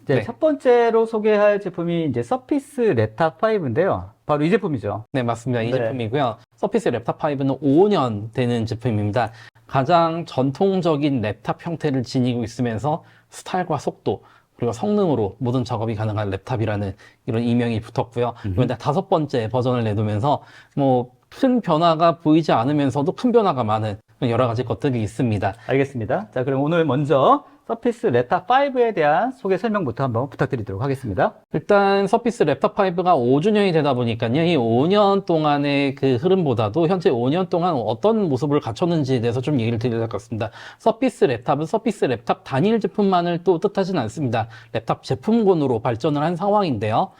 이제 네. 첫 번째로 소개할 제품이 이제 서피스 랩탑 5인데요. 바로 이 제품이죠. 네, 맞습니다. 이 네. 제품이고요. 서피스 랩탑 5는 5년 되는 제품입니다. 가장 전통적인 랩탑 형태를 지니고 있으면서 스타일과 속도, 그리고 성능으로 모든 작업이 가능한 랩탑이라는 이런 이명이 붙었고요. 이번에 다섯 번째 버전을 내놓으면서 뭐 큰 변화가 보이지 않으면서도 큰 변화가 많은 여러 가지 것들이 있습니다. 알겠습니다. 자, 그럼 오늘 먼저 서피스 랩탑 5에 대한 소개 설명부터 한번 부탁드리도록 하겠습니다. 일단 서피스 랩탑 5가 5주년이 되다 보니까요. 이 5년 동안의 그 흐름보다도 현재 5년 동안 어떤 모습을 갖췄는지에 대해서 좀 얘기를 드려야 될 것 같습니다. 서피스 랩탑은 서피스 랩탑 단일 제품만을 또 뜻하진 않습니다. 랩탑 제품군으로 발전을 한 상황인데요.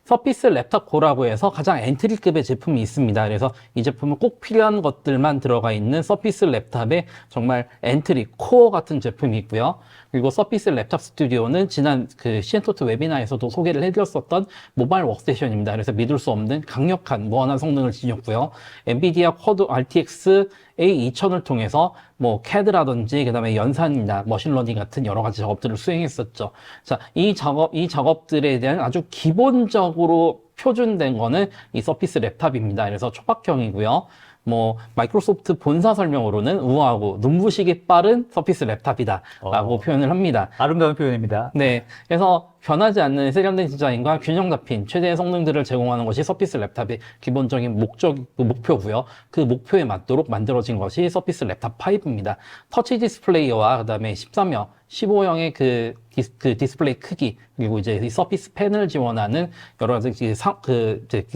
서피스 랩탑 고라고 해서 가장 엔트리급의 제품이 있습니다. 그래서 이 제품은 꼭 필요한 것들만 들어가 있는 서피스 랩탑의 정말 엔트리, 코어 같은 제품이 있고요. 그리고 서피스 랩탑 스튜디오는 지난 그 시엔토트 웨비나에서도 소개를 해드렸었던 모바일 워크스테이션입니다. 그래서 믿을 수 없는 강력한 무한한 성능을 지녔고요. 엔비디아 쿼드 RTX A2000을 통해서 뭐 CAD라든지 그다음에 연산이나 머신러닝 같은 여러 가지 작업들을 수행했었죠. 자, 이 작업들에 대한 아주 기본적으로 표준된 거는 이 서피스 랩탑입니다. 그래서 초박형이고요. 뭐 마이크로소프트 본사 설명으로는 우아하고 눈부시게 빠른 서피스 랩탑이다라고 표현을 합니다. 아름다운 표현입니다. 네, 그래서 변하지 않는 세련된 디자인과 균형 잡힌 최대의 성능들을 제공하는 것이 서피스 랩탑의 기본적인 목표고요. 그 목표에 맞도록 만들어진 것이 서피스 랩탑 5입니다. 터치 디스플레이어와 그다음에 13형, 15형의 그 디스플레이 크기, 그리고 이제 이 서피스 펜을 지원하는 여러 가지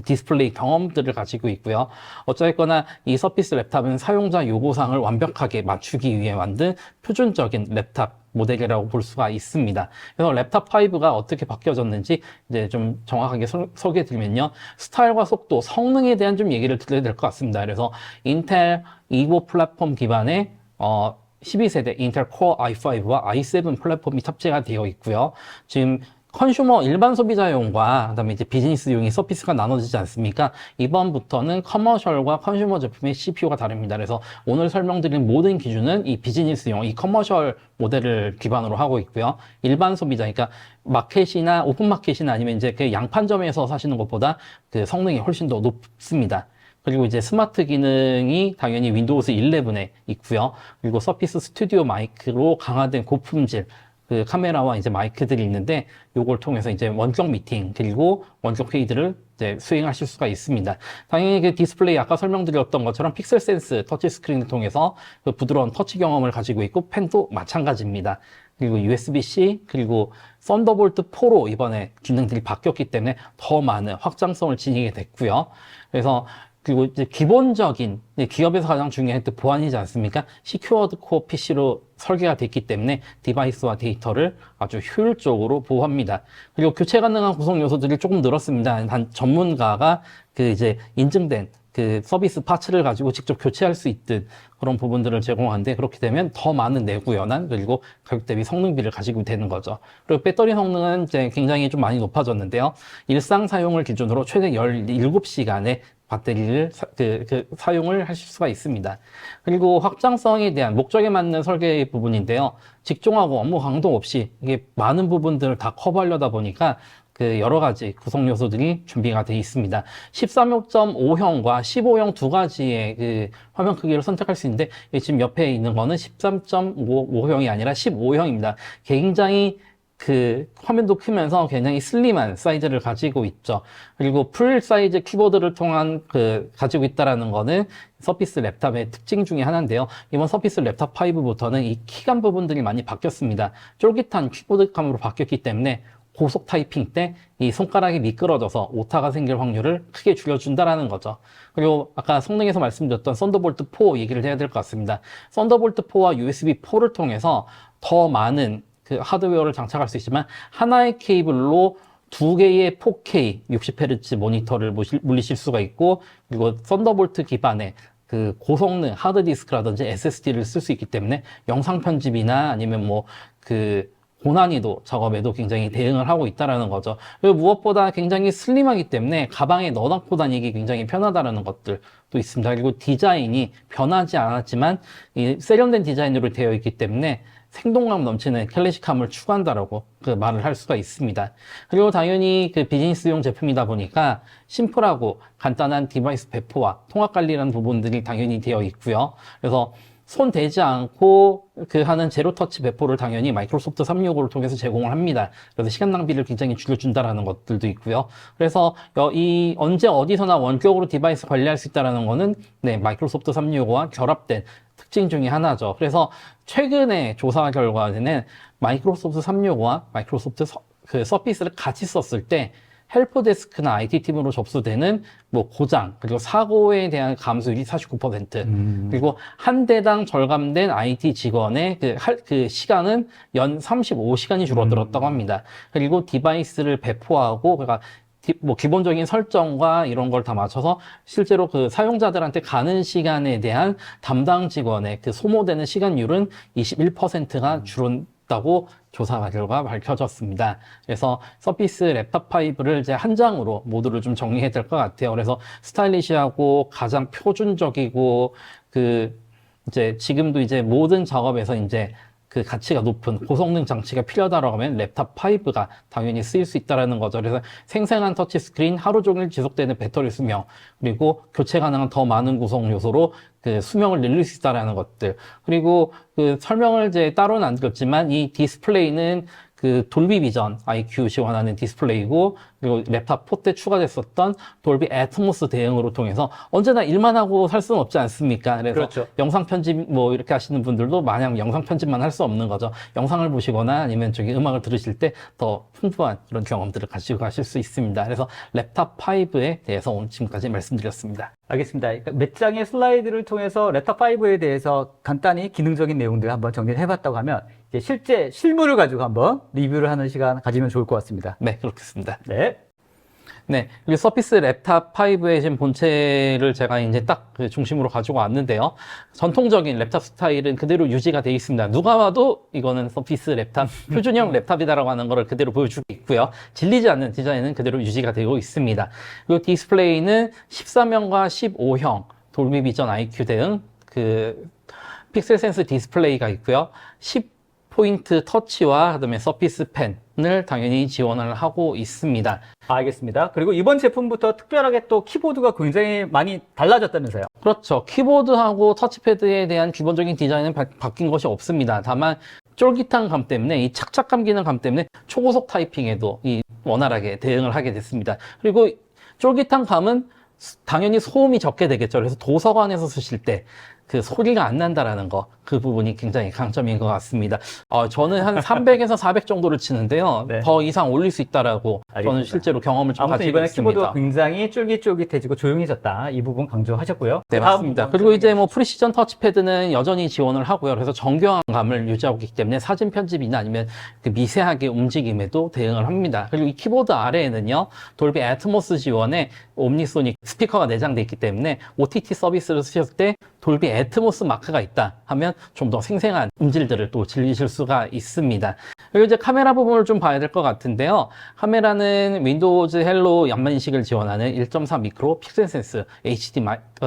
디스플레이 경험들을 가지고 있고요. 어쨌거나 이 서피스 랩탑은 사용자 요구사항을 완벽하게 맞추기 위해 만든 표준적인 랩탑 모델이라고 볼 수가 있습니다. 그래서 랩탑 5가 어떻게 바뀌어졌는지 이제 좀 정확하게 소개해드리면요. 스타일과 속도, 성능에 대한 좀 얘기를 드려야 될 것 같습니다. 그래서 인텔 이고 플랫폼 기반의 12세대 인텔 코어 i5와 i7 플랫폼이 탑재가 되어 있고요. 지금 컨슈머 일반 소비자용과 그다음에 이제 비즈니스용이 서피스가 나눠지지 않습니까? 이번부터는 커머셜과 컨슈머 제품의 CPU가 다릅니다. 그래서 오늘 설명드린 모든 기준은 이 비즈니스용, 이 커머셜 모델을 기반으로 하고 있고요. 일반 소비자, 그러니까 마켓이나 오픈마켓이나 아니면 이제 그 양판점에서 사시는 것보다 그 성능이 훨씬 더 높습니다. 그리고 이제 스마트 기능이 당연히 윈도우즈 11에 있고요. 그리고 서피스 스튜디오 마이크로 강화된 고품질 그 카메라와 이제 마이크들이 있는데 요걸 통해서 이제 원격 미팅 그리고 원격 회의들을 이제 수행하실 수가 있습니다. 당연히 그 디스플레이 아까 설명드렸던 것처럼 픽셀 센스 터치 스크린을 통해서 그 부드러운 터치 경험을 가지고 있고 펜도 마찬가지입니다. 그리고 USB-C 그리고 썬더볼트 4로 이번에 기능들이 바뀌었기 때문에 더 많은 확장성을 지니게 됐고요. 그래서 그리고 이제 기본적인 기업에서 가장 중요한 게 보안이지 않습니까? 시큐어드 코어 PC로 설계가 됐기 때문에 디바이스와 데이터를 아주 효율적으로 보호합니다. 그리고 교체 가능한 구성 요소들이 조금 늘었습니다. 단 전문가가 그 이제 인증된 그 서비스 파츠를 가지고 직접 교체할 수 있는 그런 부분들을 제공하는데 그렇게 되면 더 많은 내구 연한 그리고 가격 대비 성능비를 가지고 되는 거죠. 그리고 배터리 성능은 이제 굉장히 좀 많이 높아졌는데요. 일상 사용을 기준으로 최대 17시간의 배터리를 사용을 하실 수가 있습니다. 그리고 확장성에 대한 목적에 맞는 설계 부분인데요. 직종하고 업무 강도 없이 이게 많은 부분들을 다 커버하려다 보니까 그 여러 가지 구성 요소들이 준비가 되어 있습니다. 13.5형과 15형 두 가지의 그 화면 크기를 선택할 수 있는데 지금 옆에 있는 거는 13.5형이 아니라 15형입니다. 굉장히 그 화면도 크면서 굉장히 슬림한 사이즈를 가지고 있죠. 그리고 풀 사이즈 키보드를 통한 가지고 있다라는 거는 서피스 랩탑의 특징 중에 하나인데요. 이번 서피스 랩탑 5부터는 이 키감 부분들이 많이 바뀌었습니다. 쫄깃한 키보드감으로 바뀌었기 때문에 고속 타이핑 때 이 손가락이 미끄러져서 오타가 생길 확률을 크게 줄여준다라는 거죠. 그리고 아까 성능에서 말씀드렸던 썬더볼트 4 얘기를 해야 될 것 같습니다. 썬더볼트 4와 USB 4를 통해서 더 많은 그 하드웨어를 장착할 수 있지만 하나의 케이블로 두 개의 4K 60Hz 모니터를 물리실 수가 있고 그리고 썬더볼트 기반의 그 고성능 하드디스크라든지 SSD를 쓸 수 있기 때문에 영상 편집이나 아니면 뭐 그 고난이도 작업에도 굉장히 대응을 하고 있다는 거죠. 그리고 무엇보다 굉장히 슬림하기 때문에 가방에 넣어놓고 다니기 굉장히 편하다는 것들도 있습니다. 그리고 디자인이 변하지 않았지만 이 세련된 디자인으로 되어 있기 때문에 생동감 넘치는 클래식함을 추구한다라고 그 말을 할 수가 있습니다. 그리고 당연히 그 비즈니스용 제품이다 보니까 심플하고 간단한 디바이스 배포와 통합 관리라는 부분들이 당연히 되어 있고요. 그래서 손 대지 않고 그 하는 제로 터치 배포를 당연히 마이크로소프트 365를 통해서 제공을 합니다. 그래서 시간 낭비를 굉장히 줄여준다라는 것들도 있고요. 그래서 이 언제 어디서나 원격으로 디바이스 관리할 수 있다라는 거는 네, 마이크로소프트 365와 결합된 특징 중에 하나죠. 그래서 최근에 조사 결과는 마이크로소프트 365와 마이크로소프트 그 서피스를 같이 썼을 때 헬프데스크나 IT팀으로 접수되는 뭐 고장 그리고 사고에 대한 감소율이 49%, 그리고 한 대당 절감된 IT 직원의 그 시간은 연 35시간이 줄어들었다고 합니다. 그리고 디바이스를 배포하고 그러니까 뭐 기본적인 설정과 이런 걸 다 맞춰서 실제로 그 사용자들한테 가는 시간에 대한 담당 직원의 그 소모되는 시간율은 21%가 줄었다고 조사 결과 밝혀졌습니다. 그래서 서피스 랩탑 5를 이제 한 장으로 모두를 좀 정리해야 될 것 같아요. 그래서 스타일리시하고 가장 표준적이고 그 이제 지금도 이제 모든 작업에서 이제 그 가치가 높은 고성능 장치가 필요하다고 하면 랩탑 5가 당연히 쓰일 수 있다는 거죠. 그래서 생생한 터치 스크린, 하루 종일 지속되는 배터리 수명, 그리고 교체 가능한 더 많은 구성 요소로 그 수명을 늘릴 수 있다는 것들. 그리고 그 설명을 이제 따로는 안 드렸지만 이 디스플레이는 그 돌비 비전 IQ 지원하는 디스플레이고, 그리고 랩탑 4 때 추가됐었던 돌비 애트모스 대응으로 통해서 언제나 일만 하고 살 수는 없지 않습니까? 그래서 그렇죠. 영상 편집 뭐 이렇게 하시는 분들도 마냥 영상 편집만 할 수 없는 거죠. 영상을 보시거나 아니면 저기 음악을 들으실 때 더 풍부한 그런 경험들을 가지고 가실 수 있습니다. 그래서 랩탑 5에 대해서 오늘 지금까지 말씀드렸습니다. 알겠습니다. 그러니까 몇 장의 슬라이드를 통해서 랩탑 5에 대해서 간단히 기능적인 내용들을 한번 정리를 해봤다고 하면 이제 실제 실물을 가지고 한번 리뷰를 하는 시간 가지면 좋을 것 같습니다. 네, 그렇겠습니다. 네. 네, 그리고 서피스 랩탑 5의 지금 본체를 제가 이제 딱 그 중심으로 가지고 왔는데요. 전통적인 랩탑 스타일은 그대로 유지가 되어 있습니다. 누가 봐도 이거는 서피스 랩탑, 표준형 랩탑이다라고 하는 거를 그대로 보여주고 있고요. 질리지 않는 디자인은 그대로 유지가 되고 있습니다. 그리고 디스플레이는 13형과 15형 돌비 비전 IQ 대응 그 픽셀 센스 디스플레이가 있고요. 10포인트 터치와 그다음에 서피스 펜을 당연히 지원을 하고 있습니다. 알겠습니다. 그리고 이번 제품부터 특별하게 또 키보드가 굉장히 많이 달라졌다면서요? 그렇죠. 키보드하고 터치패드에 대한 기본적인 디자인은 바뀐 것이 없습니다. 다만 쫄깃한 감 때문에 이 착착감 기능 감 때문에 초고속 타이핑에도 이 원활하게 대응을 하게 됐습니다. 그리고 쫄깃한 감은 당연히 소음이 적게 되겠죠. 그래서 도서관에서 쓰실 때 그 소리가 안 난다라는 거, 그 부분이 굉장히 강점인 것 같습니다. 저는 한 300에서 400 정도를 치는데요. 네. 더 이상 올릴 수 있다라고 알겠습니다. 저는 실제로 경험을 좀 아무튼 가지고 이번에 있습니다. 키보드가 굉장히 쫄깃쫄깃해지고 조용해졌다. 이 부분 강조하셨고요. 네, 다음 맞습니다. 부분 그리고 이제 뭐 프리시전 터치패드는 여전히 지원을 하고요. 그래서 정교한 감을 유지하고 있기 때문에 사진 편집이나 아니면 그 미세하게 움직임에도 대응을 합니다. 그리고 이 키보드 아래에는요, 돌비 애트모스 지원에 옴니소닉 스피커가 내장되어 있기 때문에 OTT 서비스를 쓰셨을 때 돌비 애트모스 마크가 있다 하면 좀 더 생생한 음질들을 또 즐기실 수가 있습니다. 그리고 이제 카메라 부분을 좀 봐야 될 것 같은데요. 카메라는 윈도우즈 헬로 양면 인식을 지원하는 1.4 미크로 픽셀 센스 HD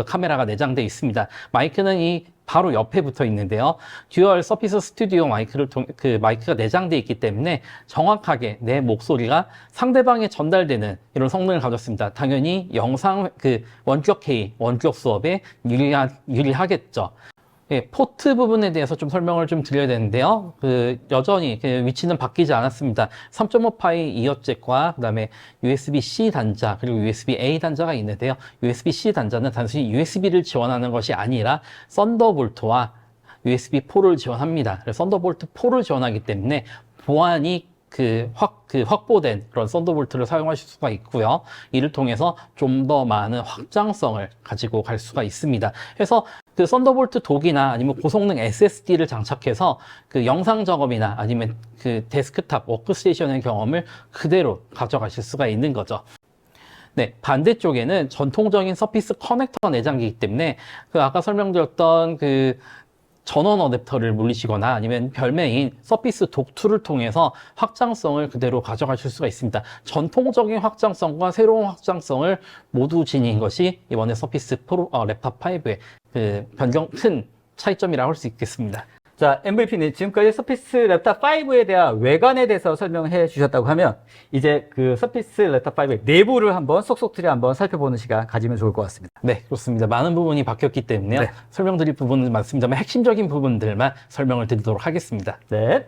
카메라가 내장되어 있습니다. 마이크는 이 바로 옆에 붙어 있는데요. 듀얼 서피스 스튜디오 마이크가 내장되어 있기 때문에 정확하게 내 목소리가 상대방에 전달되는 이런 성능을 가졌습니다. 당연히 영상 원격 회의, 원격 수업에 유리하겠죠. 예, 포트 부분에 대해서 좀 설명을 좀 드려야 되는데요. 여전히 위치는 바뀌지 않았습니다. 3.5파이 이어잭과 그다음에 USB-C 단자 그리고 USB-A 단자가 있는데요. USB-C 단자는 단순히 USB를 지원하는 것이 아니라 썬더볼트와 USB4를 지원합니다. 그래서 썬더볼트 4를 지원하기 때문에 보안이 확보된 그런 썬더볼트를 사용하실 수가 있고요. 이를 통해서 좀 더 많은 확장성을 가지고 갈 수가 있습니다. 그래서 그 썬더볼트 독이나 아니면 고성능 SSD를 장착해서 그 영상 작업이나 아니면 그 데스크탑 워크스테이션의 경험을 그대로 가져가실 수가 있는 거죠. 네, 반대쪽에는 전통적인 서피스 커넥터가 내장되기 때문에 아까 설명드렸던 전원 어댑터를 물리시거나 아니면 별매인 서피스 독2를 통해서 확장성을 그대로 가져가실 수가 있습니다. 전통적인 확장성과 새로운 확장성을 모두 지닌 것이 이번에 서피스 랩탑 5의 큰 차이점이라고 할 수 있겠습니다. 자, MVP님 지금까지 서피스 랩탑 5에 대한 외관에 대해서 설명해 주셨다고 하면 이제 그 서피스 랩탑 5의 내부를 한번 속속들이 한번 살펴보는 시간 가지면 좋을 것 같습니다. 네, 그렇습니다. 많은 부분이 바뀌었기 때문에요. 네. 설명드릴 부분은 많습니다만 핵심적인 부분들만 설명을 드리도록 하겠습니다. 네.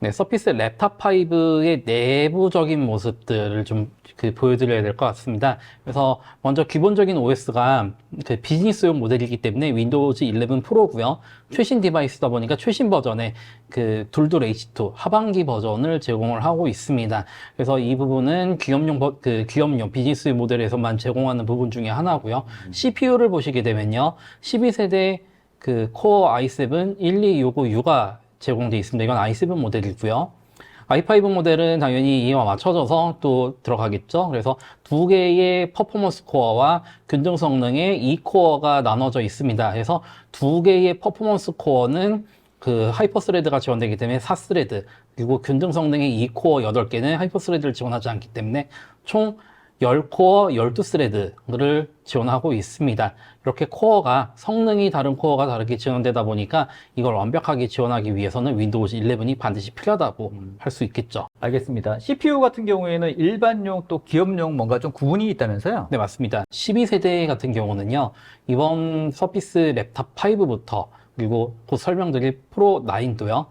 네, 서피스 랩탑 5의 내부적인 모습들을 좀 보여드려야 될 것 같습니다. 그래서 먼저 기본적인 OS가 그 비즈니스용 모델이기 때문에 윈도우즈 11 프로고요. 최신 디바이스다 보니까 최신 버전의 그 둘둘 H2 하반기 버전을 제공을 하고 있습니다. 그래서 이 부분은 기업용 비즈니스 모델에서만 제공하는 부분 중에 하나고요. CPU를 보시게 되면요, 12세대 그 코어 i7 12656가 제공되어 있습니다. 이건 i7 모델이고요. i5 모델은 당연히 이와 맞춰져서 또 들어가겠죠. 그래서 두 개의 퍼포먼스 코어와 균등 성능의 2코어가 나눠져 있습니다. 그래서 두 개의 퍼포먼스 코어는 그 하이퍼스레드가 지원되기 때문에 4스레드, 그리고 균등 성능의 2코어 8개는 하이퍼스레드를 지원하지 않기 때문에 총 10코어 12스레드를 지원하고 있습니다. 이렇게 코어가, 성능이 다른 코어가 다르게 지원되다 보니까 이걸 완벽하게 지원하기 위해서는 윈도우즈 11이 반드시 필요하다고 할 수 있겠죠. 알겠습니다. CPU 같은 경우에는 일반용 또 기업용 뭔가 좀 구분이 있다면서요? 네, 맞습니다. 12세대 같은 경우는요, 이번 서피스 랩탑 5부터 그리고 곧 설명드릴 프로 9도요,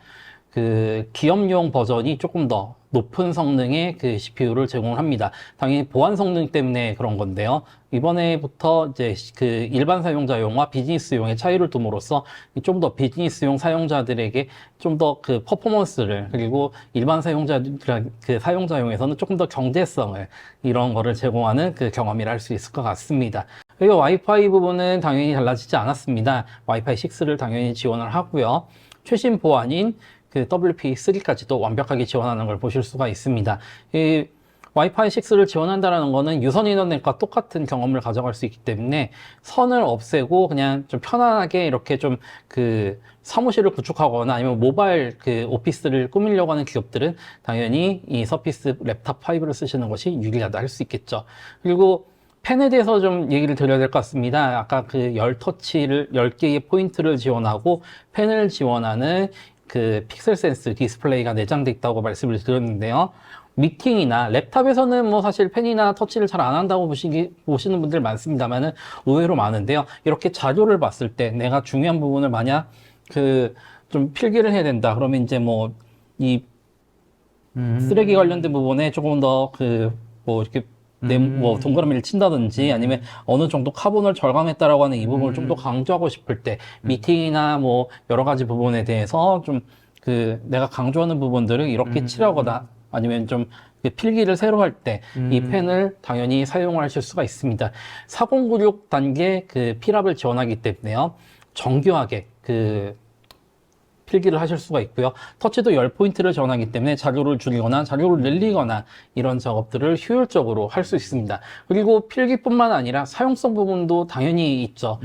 그 기업용 버전이 조금 더 높은 성능의 그 CPU를 제공을 합니다. 당연히 보안 성능 때문에 그런 건데요. 이번에부터 이제 그 일반 사용자용과 비즈니스용의 차이를 둠으로써 좀 더 비즈니스용 사용자들에게 좀 더 그 퍼포먼스를, 그리고 일반 그 사용자용에서는 조금 더 경제성을, 이런 거를 제공하는 그 경험이라 할 수 있을 것 같습니다. 그리고 와이파이 부분은 당연히 달라지지 않았습니다. 와이파이 6를 당연히 지원을 하고요. 최신 보안인 그 WP3까지도 완벽하게 지원하는 걸 보실 수가 있습니다. 이 와이파이 6를 지원한다는 거는 유선 인터넷과 똑같은 경험을 가져갈 수 있기 때문에 선을 없애고 그냥 좀 편안하게 이렇게 좀 그 사무실을 구축하거나 아니면 모바일 그 오피스를 꾸미려고 하는 기업들은 당연히 이 서피스 랩탑 5를 쓰시는 것이 유리하다 할 수 있겠죠. 그리고 펜에 대해서 좀 얘기를 드려야 될 것 같습니다. 아까 그 10개의 포인트를 지원하고 펜을 지원하는 그 픽셀 센스 디스플레이가 내장되어 있다고 말씀을 드렸는데요. 미팅이나 랩탑에서는 뭐 사실 펜이나 터치를 잘 안 한다고 보시는 분들 많습니다만은 의외로 많은데요. 이렇게 자료를 봤을 때 내가 중요한 부분을 만약 그 좀 필기를 해야 된다. 그러면 이제 뭐 이 쓰레기 관련된 부분에 조금 더 그 뭐 이렇게 뭐 동그라미를 친다든지 아니면 어느 정도 카본을 절감했다라고 하는 이 부분을 좀 더 강조하고 싶을 때 미팅이나 뭐 여러 가지 부분에 대해서 좀 그 내가 강조하는 부분들을 이렇게 칠하거나 아니면 좀 필기를 새로 할 때 이 펜을 당연히 사용하실 수가 있습니다. 4096 단계 그 필압을 지원하기 때문에요. 정교하게 그 필기를 하실 수가 있고요. 터치도 10포인트를 지원하기 때문에 자료를 줄이거나 자료를 늘리거나 이런 작업들을 효율적으로 할 수 있습니다. 그리고 필기뿐만 아니라 사용성 부분도 당연히 있죠.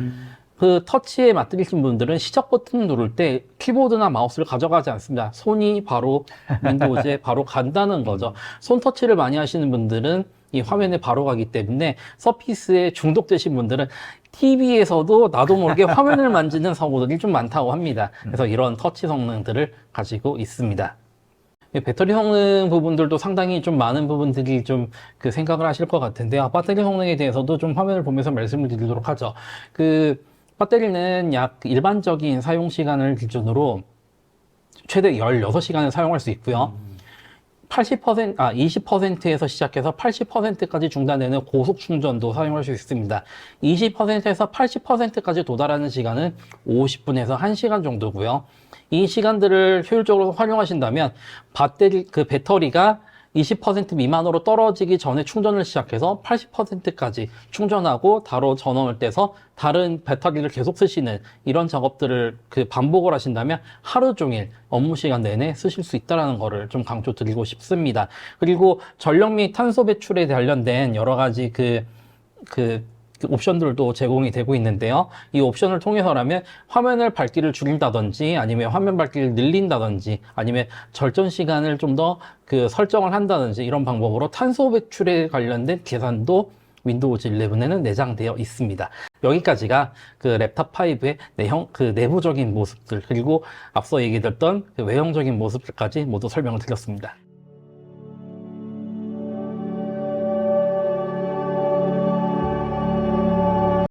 그 터치에 맞들이신 분들은 시작 버튼 누를 때 키보드나 마우스를 가져가지 않습니다. 손이 바로 윈도우즈에 바로 간다는 거죠. 손 터치를 많이 하시는 분들은 이 화면에 바로 가기 때문에 서피스에 중독되신 분들은 TV에서도 나도 모르게 화면을 만지는 사고들이 좀 많다고 합니다. 그래서 이런 터치 성능들을 가지고 있습니다. 배터리 성능 부분들도 상당히 좀 많은 부분들이 좀 그 생각을 하실 것 같은데요. 배터리 성능에 대해서도 좀 화면을 보면서 말씀을 드리도록 하죠. 그 배터리는 약 일반적인 사용 시간을 기준으로 최대 16시간을 사용할 수 있고요. 20%에서 시작해서 80%까지 중단되는 고속 충전도 사용할 수 있습니다. 20%에서 80%까지 도달하는 시간은 50분에서 1시간 정도고요. 이 시간들을 효율적으로 활용하신다면 배터리가 20% 미만으로 떨어지기 전에 충전을 시작해서 80%까지 충전하고 바로 전원을 떼서 다른 배터리를 계속 쓰시는 이런 작업들을 반복을 하신다면 하루 종일 업무 시간 내내 쓰실 수 있다는 거를 좀 강조드리고 싶습니다. 그리고 전력 및 탄소 배출에 관련된 여러 가지 옵션들도 제공이 되고 있는데요. 이 옵션을 통해서라면 화면을 밝기를 줄인다든지 아니면 화면 밝기를 늘린다든지 아니면 절전 시간을 좀 더 설정을 한다든지 이런 방법으로 탄소 배출에 관련된 계산도 윈도우즈 11에는 내장되어 있습니다. 여기까지가 그 랩탑 5의 그 내부적인 모습들, 그리고 앞서 얘기 드렸던 그 외형적인 모습들까지 모두 설명을 드렸습니다.